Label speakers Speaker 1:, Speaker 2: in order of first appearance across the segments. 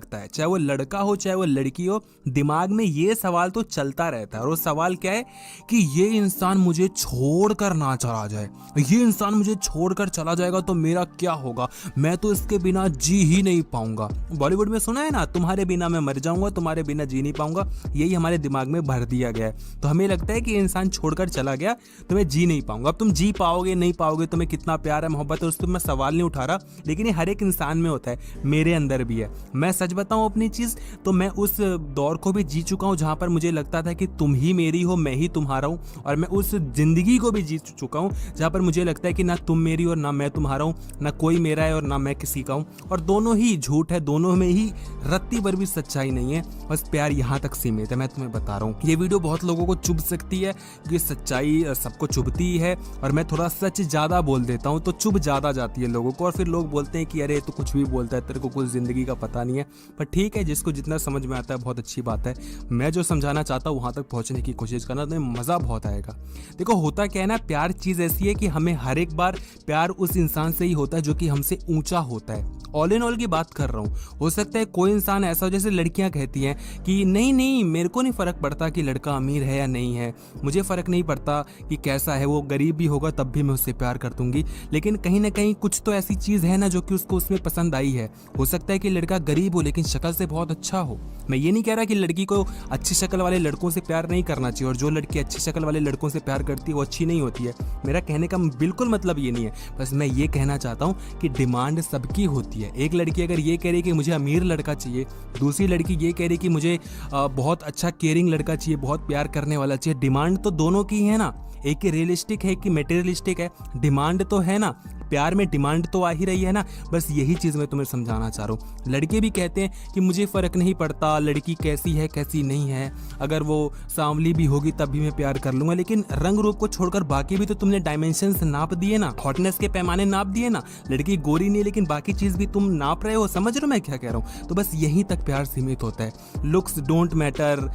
Speaker 1: लगता है, चाहे वो लड़का हो चाहे वो लड़की हो, दिमाग में ये सवाल तो चलता रहता है। और वो सवाल क्या है कि ये इंसान मुझे छोड़कर ना चला जाए, ये इंसान मुझे छोड़कर चला जाएगा तो मेरा क्या होगा, मैं तो इसके बिना जी ही नहीं पाऊंगा। बॉलीवुड में सुना है ना, तुम्हारे बिना मैं मर जाऊंगा, तुम्हारे बिना जी नहीं पाऊंगा। यही हमारे दिमाग में भर दिया गया है। तो हमें लगता है कि इंसान छोड़कर चला गया तो मैं जी नहीं पाऊंगा। अब तुम जी पाओगे नहीं पाओगे, तुम्हें कितना प्यार है मोहब्बत है, उस पर मैं सवाल नहीं उठा रहा, लेकिन ये हर एक इंसान में होता है, मेरे अंदर भी है। मैं सच बताऊं अपनी चीज, तो मैं उस दौर को भी जी चुका हूं जहां पर मुझे लगता था कि तुम ही मेरी हो, मैं ही तुम्हारा हूं। और मैं उस जिंदगी को भी जी चुका हूं जहां पर मुझे लगता है कि ना तुम मेरी और ना मैं तुम्हारा हूं, ना कोई मेरा है और ना मैं किसी का हूं, और दोनों ही झूठ है, दोनों में ही रत्ती भर भी सच्चाई नहीं है। बस प्यार यहां तक सीमित है। मैं तुम्हें बता रहा हूं, ये वीडियो बहुत लोगों को चुभ सकती है क्योंकि सच्चाई सबको चुभती है, और मैं थोड़ा सच ज्यादा बोल देता हूं तो चुभ ज्यादा जाती है लोगों को, और फिर लोग बोलते हैं कि अरे तू कुछ भी बोलता है, तेरे को कुछ जिंदगी का पता नहीं है। पर ठीक है, जिसको जितना समझ में आता है बहुत अच्छी बात है। मैं जो समझाना चाहता हूँ वहां तक पहुंचने की कोशिश करना, तो मजा बहुत आएगा। देखो होता क्या है ना, प्यार चीज ऐसी है कि हमें हर एक बार प्यार उस इंसान से ही होता है जो कि हमसे ऊंचा होता है। ऑल इन ऑल की बात कर रहा हूँ। हो सकता है कोई इंसान ऐसा हो, जैसे लड़कियां कहती हैं कि नहीं नहीं मेरे को नहीं फर्क पड़ता कि लड़का अमीर है या नहीं है, मुझे फर्क नहीं पड़ता कि कैसा है, वो गरीब भी होगा तब भी मैं उससे प्यार कर दूंगी। लेकिन कहीं ना कहीं कुछ तो ऐसी चीज है ना जो कि उसको उसमें पसंद आई है। हो सकता है कि लड़का गरीब हो लेकिन शक्ल से बहुत अच्छा हो। मैं ये नहीं कह रहा कि लड़की को अच्छी शक्ल वाले लड़कों से प्यार नहीं करना चाहिए, और जो लड़की अच्छी शक्ल वाले लड़कों से प्यार करती है वो अच्छी नहीं होती है। मेरा कहने का बिल्कुल मतलब ये नहीं है, बस मैं ये कहना चाहता हूँ कि डिमांड सबकी होती है। एक लड़की अगर ये कह रही है कि मुझे अमीर लड़का चाहिए, दूसरी लड़की ये कह रही है कि मुझे बहुत अच्छा केयरिंग लड़का चाहिए, बहुत प्यार करने वाला चाहिए। डिमांड तो दोनों की है ना, एक रियलिस्टिक है कि मटेरियलिस्टिक है, डिमांड तो है ना, प्यार में डिमांड तो आ ही रही है ना। बस यही चीज़ मैं तुम्हें समझाना चाह रहा हूँ। लड़के भी कहते हैं कि मुझे फ़र्क नहीं पड़ता लड़की कैसी है कैसी नहीं है, अगर वो सांवली भी होगी तब भी मैं प्यार कर लूँगा। लेकिन रंग रूप को छोड़कर बाकी भी तो तुमने डायमेंशंस नाप दिए ना, हॉटनेस के पैमाने नाप दिए ना। लड़की गोरी नहीं लेकिन बाकी चीज़ भी तुम नाप रहे हो। समझ रहे हो मैं क्या कह रहा हूँ? तो बस यहीं तक प्यार सीमित होता है। लुक्स डोंट मैटर,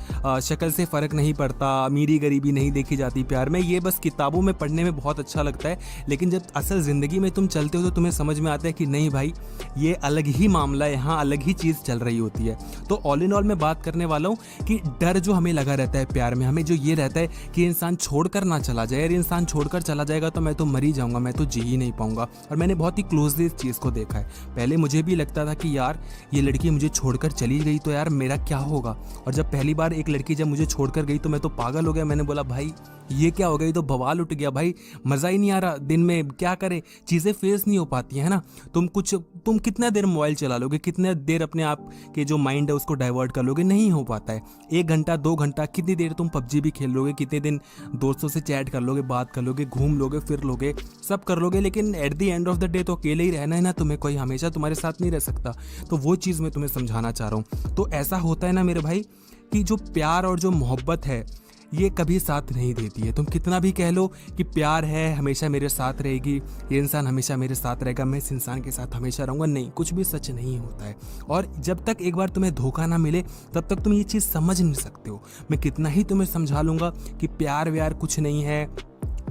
Speaker 1: शक्ल से फ़र्क नहीं पड़ता, अमीरी गरीबी नहीं देखी जाती प्यार में। ये बस किताबों में पढ़ने में बहुत अच्छा लगता है, लेकिन जब असल ज़िंदगी में तुम चलते हो तो तुम्हें समझ में आता है कि नहीं भाई, ये अलग ही मामला है, यहाँ अलग ही चीज़ चल रही होती है। तो ऑल इन ऑल मैं बात करने वाला हूँ कि डर जो हमें लगा रहता है प्यार में, हमें जो ये रहता है कि इंसान छोड़कर ना चला जाए, अरे इंसान छोड़कर चला जाएगा तो मैं तो मर ही जाऊँगा, मैं तो जी ही नहीं पाऊँगा। और मैंने बहुत ही क्लोजली इस चीज़ को देखा है। पहले मुझे भी लगता था कि यार ये लड़की मुझे छोड़कर चली गई तो यार मेरा क्या होगा। और जब पहली बार एक लड़की जब मुझे छोड़कर गई तो मैं तो पागल हो गया। मैंने बोला भाई ये क्या हो गई, तो बवाल उठ गया भाई, मज़ा ही नहीं आ रहा। दिन में क्या करें, चीज़ें फेस नहीं हो पाती है ना। तुम कितना देर मोबाइल चला लोगे, कितने देर अपने आप के जो माइंड है उसको डाइवर्ट कर लोगे, नहीं हो पाता है। 1 घंटा 2 घंटा कितनी देर तुम पबजी भी खेल लोगे, कितने दिन दोस्तों से चैट कर लोगे, बात कर लोगे, घूम लोगे, फिर लोगे, सब कर लोगे, लेकिन at the end of the day तो अकेले ही रहना है ना तुम्हें, कोई हमेशा तुम्हारे साथ नहीं रह सकता। तो वो चीज़ मैं तुम्हें समझाना चाह रहा हूँ। तो ऐसा होता है ना मेरे भाई कि जो प्यार और जो मोहब्बत है ये कभी साथ नहीं देती है। तुम कितना भी कह लो कि प्यार है, हमेशा मेरे साथ रहेगी, ये इंसान हमेशा मेरे साथ रहेगा, मैं इस इंसान के साथ हमेशा रहूँगा, नहीं, कुछ भी सच नहीं होता है। और जब तक एक बार तुम्हें धोखा ना मिले तब तक तुम ये चीज़ समझ नहीं सकते हो। मैं कितना ही तुम्हें समझा लूँगा कि प्यार व्यार कुछ नहीं है,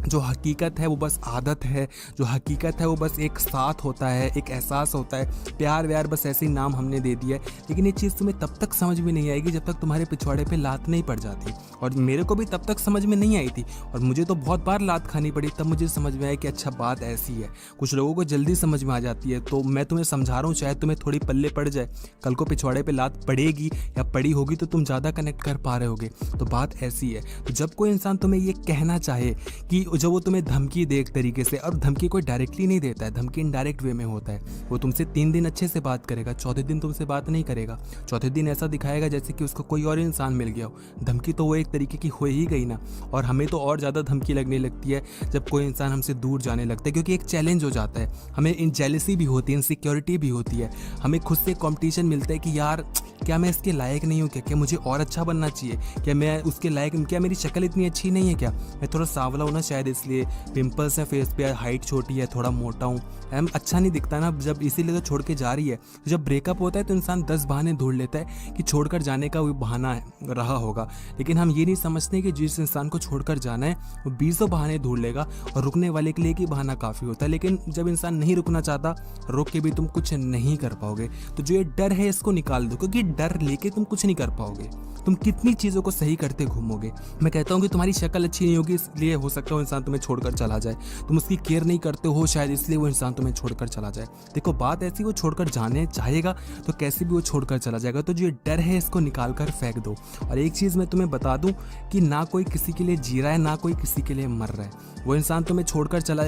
Speaker 1: जो हकीकत है वो बस आदत है, जो हकीकत है वो बस एक साथ होता है, एक एहसास होता है। प्यार व्यार बस ऐसे ही नाम हमने दे दिया है। लेकिन ये चीज़ तुम्हें तब तक समझ में नहीं आएगी जब तक तुम्हारे पिछवाड़े पे लात नहीं पड़ जाती। और मेरे को भी तब तक समझ में नहीं आई थी, और मुझे तो बहुत बार लात खानी पड़ी, तब मुझे समझ में आया कि अच्छा बात ऐसी है। कुछ लोगों को जल्दी समझ में आ जाती है। तो मैं तुम्हें समझा रहा हूँ, शायद तुम्हें थोड़ी पल्ले पड़ जाए, कल को पिछवाड़े पे लात पड़ेगी या पड़ी होगी तो तुम ज़्यादा कनेक्ट कर पा रहे होगे। तो बात ऐसी है। तो जब कोई इंसान तुम्हें ये कहना चाहे कि जब वो तुम्हें धमकी दे एक तरीके से, और धमकी कोई डायरेक्टली नहीं देता है, धमकी इनडायरेक्ट वे में होता है। वो तुमसे 3 दिन अच्छे से बात करेगा, चौथे दिन तुमसे बात नहीं करेगा, चौथे दिन ऐसा दिखाएगा जैसे कि उसको कोई और इंसान मिल गया हो। धमकी तो वो एक तरीके की हो ही गई ना। और हमें तो और ज़्यादा धमकी लगने लगती है जब कोई इंसान हमसे दूर जाने लगता है, क्योंकि एक चैलेंज हो जाता है। हमें इन जेलसी भी होती है, इनसिक्योरिटी भी होती है, हमें खुद से कॉम्पिटिशन मिलता है कि यार क्या मैं इसके लायक नहीं हूँ क्या मुझे और अच्छा बनना चाहिए, क्या मैं उसके लायक, क्या मेरी शक्ल इतनी अच्छी नहीं है क्या, मैं थोड़ा सांवला हूँ ना शायद इसलिए, पिंपल्स हैं फेस पे, हाइट छोटी है, थोड़ा मोटा हूँ, अच्छा नहीं दिखता ना जब, इसीलिए तो छोड़ के जा रही है। जब ब्रेकअप होता है तो इंसान 10 बहाने ढूंढ लेता है कि छोड़कर जाने का वो बहाना रहा होगा, लेकिन हम ये नहीं समझते कि जिस इंसान को छोड़कर जाना है वो 20 बहाने ढूंढ लेगा और रुकने वाले के लिए ही बहाना काफ़ी होता है। लेकिन जब इंसान नहीं रुकना चाहता, रुक के भी तुम कुछ नहीं कर पाओगे। तो जो ये डर है इसको निकाल दो, क्योंकि डर लेके तुम कुछ नहीं कर पाओगे। तुम कितनी चीज़ों को सही करते घूमोगे। मैं कहता हूँ कि तुम्हारी शक्ल अच्छी नहीं होगी इसलिए हो सकता है वो इंसान तुम्हें छोड़कर चला जाए, तुम उसकी केयर नहीं करते हो शायद इसलिए वो इंसान तुम्हें छोड़कर चला जाए। देखो बात ऐसी, वो छोड़कर जाने चाहेगा तो कैसे भी वो छोड़कर चला जाएगा। तो जो डर है इसको निकाल कर फेंक दो। और एक चीज़ मैं तुम्हें बता दूं कि ना कोई किसी के लिए जी रहा है, ना कोई किसी के लिए मर रहा है। वो इंसान तुम्हें छोड़कर चला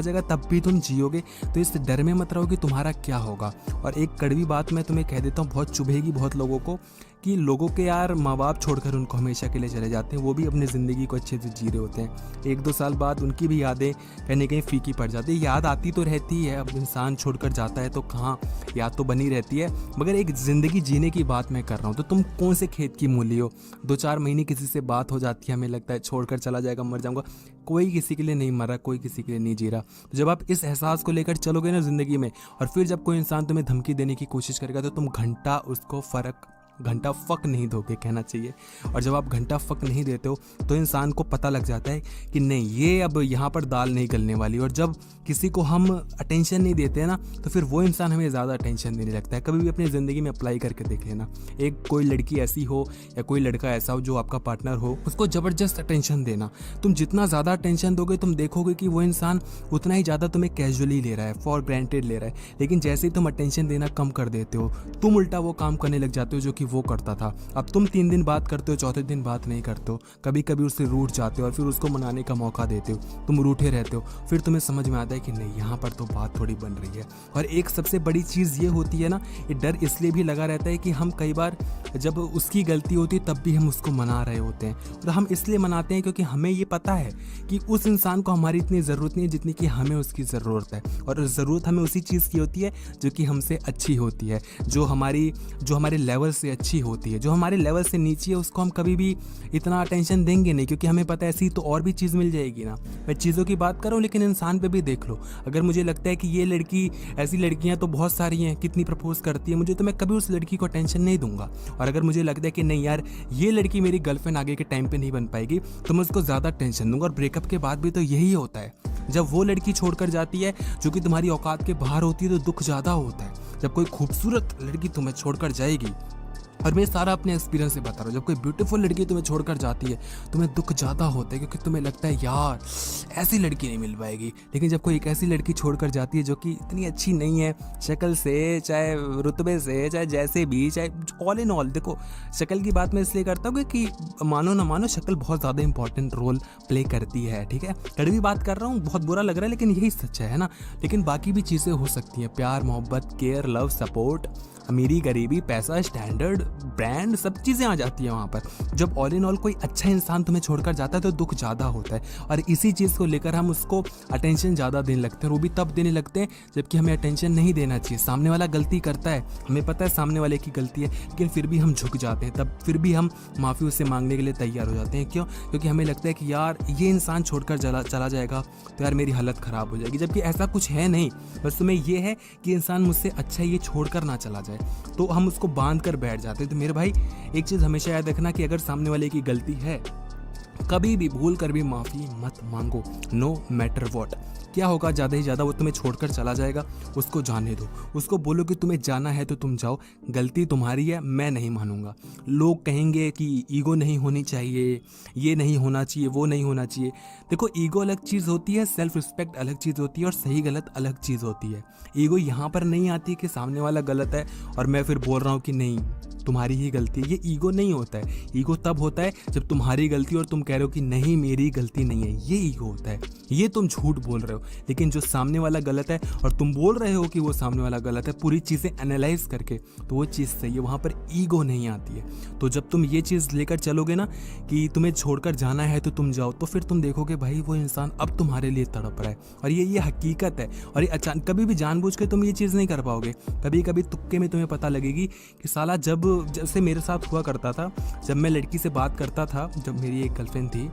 Speaker 1: जाएगा तब भी तुम जियोगे। तो इस डर में मत रहो कि तुम्हारा क्या होगा। और एक कड़वी बात मैं तुम्हें कह देता हूँ, बहुत चुभेगी बहुत लोगों को, कि लोगों के यार माँ बाप छोड़कर उनको हमेशा के लिए चले जाते हैं, वो भी अपनी ज़िंदगी को अच्छे से जी रहे होते हैं। 1-2 साल बाद उनकी भी यादें कहीं ना कहीं फीकी पड़ जाती है। याद आती तो रहती है, अब इंसान छोड़कर जाता है तो कहाँ याद तो बनी रहती है, मगर एक ज़िंदगी जीने की बात मैं कर रहा हूँ। तो तुम कौन से खेत की मूली हो। 2-4 महीने किसी से बात हो जाती है, हमें लगता है छोड़कर चला जाएगा, मर जाऊँगा। कोई किसी के लिए नहीं मर रहा, कोई किसी के लिए नहीं जी रहा। तो जब आप इस एहसास को लेकर चलोगे ना ज़िंदगी में, और फिर जब कोई इंसान तुम्हें धमकी देने की कोशिश करेगा तो तुम घंटा फक नहीं दोगे कहना चाहिए। और जब आप घंटा फक नहीं देते हो तो इंसान को पता लग जाता है कि नहीं, ये अब यहाँ पर दाल नहीं गलने वाली। और जब किसी को हम अटेंशन नहीं देते हैं ना, तो फिर वो इंसान हमें ज़्यादा अटेंशन देने लगता है। कभी भी अपनी ज़िंदगी में अप्लाई करके देख लेना, एक कोई लड़की ऐसी हो या कोई लड़का ऐसा हो जो आपका पार्टनर हो, उसको ज़बरदस्त अटेंशन देना। तुम जितना ज़्यादा अटेंशन दोगे तुम देखोगे कि वो इंसान उतना ही ज़्यादा तुम्हें कैजुअली ले रहा है, फॉर ग्रांटेड ले रहा है। लेकिन जैसे ही तुम अटेंशन देना कम कर देते हो, तुम उल्टा वो काम करने लग जाते हो जो कि वो करता था। अब तुम 3 दिन बात करते हो, चौथे दिन बात नहीं करते हो, कभी कभी उससे रूठ जाते हो और फिर उसको मनाने का मौका देते हो, तुम रूठे रहते हो। फिर तुम्हें समझ में आता है कि नहीं, यहाँ पर तो बात थोड़ी बन रही है। और एक सबसे बड़ी चीज़ ये होती है ना, ये डर इसलिए भी लगा रहता है कि हम कई बार जब उसकी गलती होती है तब भी हम उसको मना रहे होते हैं। और हम इसलिए मनाते हैं क्योंकि हमें ये पता है कि उस इंसान को हमारी इतनी ज़रूरत नहीं है जितनी कि हमें उसकी ज़रूरत है। और ज़रूरत हमें उसी चीज़ की होती है जो कि हमसे अच्छी होती है, जो हमारे लेवल से अच्छी होती है। जो हमारे लेवल से नीचे है उसको हम कभी भी इतना अटेंशन देंगे नहीं, क्योंकि हमें पता है ऐसी तो और भी चीज़ मिल जाएगी ना। मैं चीज़ों की बात कर रहा हूँ, लेकिन इंसान पे भी देख लो। अगर मुझे लगता है कि ये लड़की, ऐसी लड़कियाँ तो बहुत सारी हैं, कितनी प्रपोज करती है मुझे, तो मैं कभी उस लड़की को टेंशन नहीं दूंगा। और अगर मुझे लगता है कि नहीं यार, ये लड़की मेरी गर्लफ्रेंड आगे के टाइम पे नहीं बन पाएगी, तो मैं उसको ज़्यादा टेंशन दूंगा। और ब्रेकअप के बाद भी तो यही होता है। जब वो लड़की छोड़कर जाती है जो कि तुम्हारी औकात के बाहर होती है तो दुख ज़्यादा होता है। जब कोई खूबसूरत लड़की तुम्हें छोड़कर जाएगी, और मैं सारा अपने एक्सपीरियंस से बता रहा हूँ, जब कोई ब्यूटीफुल लड़की तुम्हें छोड़कर जाती है तुम्हें दुख ज़्यादा होता है, क्योंकि तुम्हें लगता है यार ऐसी लड़की नहीं मिल पाएगी। लेकिन जब कोई एक ऐसी लड़की छोड़कर जाती है जो कि इतनी अच्छी नहीं है, शक्ल से, चाहे रुतबे से, चाहे जैसे भी, चाहे ऑल इन ऑल, देखो शक्ल की बात मैं इसलिए करता हूँ कि मानो ना मानो शक्ल बहुत ज़्यादा इंपॉर्टेंट रोल प्ले करती है। ठीक है, कड़वी बात कर रहा हूँ, बहुत बुरा लग रहा है, लेकिन यही सच है ना। लेकिन बाकी भी चीज़ें हो सकती हैं, प्यार, मोहब्बत, केयर, लव, सपोर्ट, अमीरी, गरीबी, पैसा, स्टैंडर्ड, ब्रांड, सब चीज़ें आ जाती हैं वहाँ पर। जब ऑल इन ऑल कोई अच्छा इंसान तुम्हें छोड़कर जाता है तो दुख ज़्यादा होता है। और इसी चीज़ को लेकर हम उसको अटेंशन ज़्यादा देने लगते हैं, और वो भी तब देने लगते हैं जबकि हमें अटेंशन नहीं देना चाहिए। सामने वाला गलती करता है, हमें पता है सामने वाले की गलती है, लेकिन फिर भी हम झुक जाते हैं, तब फिर भी हम माफ़ी उससे मांगने के लिए तैयार हो जाते हैं। क्यों? क्योंकि हमें लगता है कि यार ये इंसान छोड़कर चला जाएगा तो यार मेरी हालत ख़राब हो जाएगी, जबकि ऐसा कुछ है नहीं। बस तुम्हें ये है कि इंसान मुझसे अच्छा ये छोड़कर ना चला जाए, तो हम उसको बांध कर बैठ जाते हैं। तो मेरे भाई एक चीज़ हमेशा याद रखना कि अगर सामने वाले की गलती है, कभी भी भूल कर भी माफ़ी मत मांगो, नो मैटर वॉट। क्या होगा, ज़्यादा ही ज़्यादा वो तुम्हें छोड़कर चला जाएगा, उसको जाने दो। उसको बोलो कि तुम्हें जाना है तो तुम जाओ, गलती तुम्हारी है, मैं नहीं मानूंगा। लोग कहेंगे कि ईगो नहीं होनी चाहिए, ये नहीं होना चाहिए, वो नहीं होना चाहिए। देखो, ईगो अलग चीज़ होती है, सेल्फ रिस्पेक्ट अलग चीज़ होती है, और सही गलत अलग चीज़ होती है। ईगो यहाँ पर नहीं आती कि सामने वाला गलत है और मैं फिर बोल रहा हूँ कि नहीं तुम्हारी ही गलती है। ये ईगो नहीं होता है। ईगो तब होता है जब तुम्हारी गलती और तुम कह रहे हो कि नहीं मेरी गलती नहीं है, ये ईगो होता है। ये तुम झूठ बोल रहे हो। लेकिन जो सामने वाला गलत है और तुम बोल रहे हो कि वो सामने वाला गलत है, पूरी चीज़ें एनालाइज करके, तो वो चीज़ सही है, वहाँ पर ईगो नहीं आती है। तो जब तुम ये चीज़ लेकर चलोगे ना कि तुम्हें छोड़कर जाना है तो तुम जाओ, तो फिर तुम देखोगे भाई वो इंसान अब तुम्हारे लिए तड़प रहा है, और ये हकीकत है। और ये अचानक कभी भी जानबूझ के तुम ये चीज़ नहीं कर पाओगे। कभी कभी तुक्के में तुम्हें पता लगेगी कि साला जब जैसे मेरे साथ हुआ करता था, जब मैं लड़की से बात करता था, जब मेरी एक गर्लफ्रेंड थी,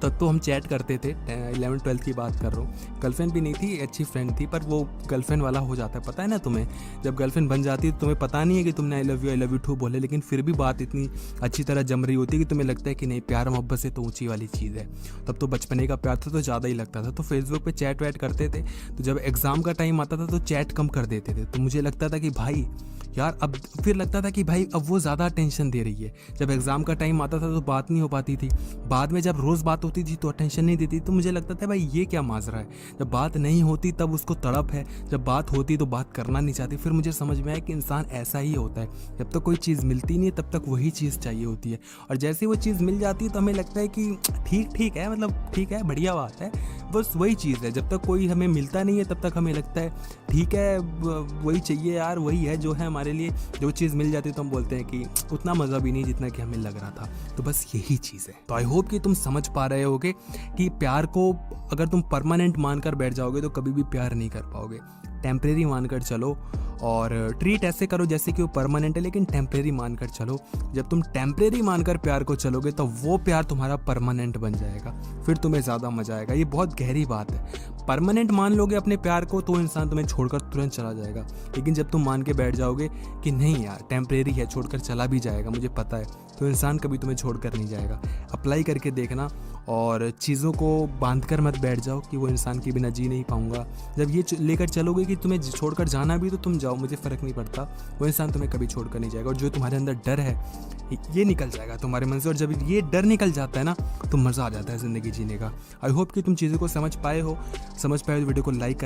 Speaker 1: तब तो हम चैट करते थे। 11th-12th की बात कर रहा हूँ। गर्लफ्रेंड भी नहीं थी, अच्छी फ्रेंड थी, पर वो गर्लफ्रेंड वाला हो जाता है, पता है ना तुम्हें। जब गर्लफ्रेंड बन जाती है तो तुम्हें पता नहीं है कि तुमने आई लव यू टू बोले, लेकिन फिर भी बात इतनी अच्छी तरह जम रही होती है कि तुम्हें लगता है कि नहीं, प्यार मोहब्बत से तो ऊँची वाली चीज़ है। तब तो बचपने का प्यार था तो ज़्यादा ही लगता था। तो फेसबुक पर चैट वैट करते थे, तो जब एग्ज़ाम का टाइम आता था तो चैट कम कर देते थे। तो मुझे लगता था कि भाई यार, अब फिर लगता था कि भाई अब वो ज़्यादा टेंशन दे रही है। जब एग्ज़ाम का टाइम आता था तो बात नहीं हो पाती थी। बाद में जब रोज़ बात होती थी तो अटेंशन नहीं देती, तो मुझे लगता था भाई ये क्या माजरा है। जब बात नहीं होती तब उसको तड़प है, जब बात होती तो बात करना नहीं चाहती। फिर मुझे समझ में आया कि इंसान ऐसा ही होता है, जब तक कोई चीज़ मिलती नहीं है तब तक वही चीज़ चाहिए होती है, और जैसे वो चीज़ मिल जाती है तो हमें लगता है कि ठीक है, मतलब ठीक है, बढ़िया बात है, बस वही चीज़ है। जब तक कोई हमें मिलता नहीं है तब तक हमें लगता है ठीक है, वही चाहिए यार, वही है जो है हमारे लिए। जो चीज़ मिल जाती है तो हम बोलते हैं कि उतना मज़ा भी नहीं जितना कि हमें लग रहा था। तो बस यही चीज़ है। तो आई होप कि तुम समझ पा रहे होगे कि प्यार को अगर तुम परमानेंट मानकर बैठ जाओगे तो कभी भी प्यार नहीं कर पाओगे। टेम्परेरी मानकर चलो, और ट्रीट ऐसे करो जैसे कि वो परमानेंट है, लेकिन टेम्परेरी मानकर चलो। जब तुम टेम्परेरी मानकर प्यार को चलोगे तो वो प्यार तुम्हारा परमानेंट बन जाएगा, फिर तुम्हें ज़्यादा मजा आएगा। ये बहुत गहरी बात है। परमानेंट मान लोगे अपने प्यार को तो इंसान तुम्हें छोड़कर तुरंत चला जाएगा, लेकिन जब तुम मान के बैठ जाओगे कि नहीं यार टेम्परेरी है, छोड़कर चला भी जाएगा मुझे पता है, तो इंसान कभी तुम्हें छोड़कर नहीं जाएगा। अप्लाई करके देखना, और चीज़ों को बांध कर मत बैठ जाओ कि वो इंसान के बिना जी नहीं पाऊंगा। जब ये लेकर चलोगे कि तुम्हें छोड़कर जाना भी तो तुम जाओ, मुझे फ़र्क नहीं पड़ता, वो इंसान तुम्हें कभी छोड़कर नहीं जाएगा। और जो तुम्हारे अंदर डर है ये निकल जाएगा तुम्हारे मन से, और जब ये डर निकल जाता है ना तो मज़ा आ जाता है ज़िंदगी जीने का। आई होप कि तुम चीज़ों को समझ पाए हो। वीडियो को लाइक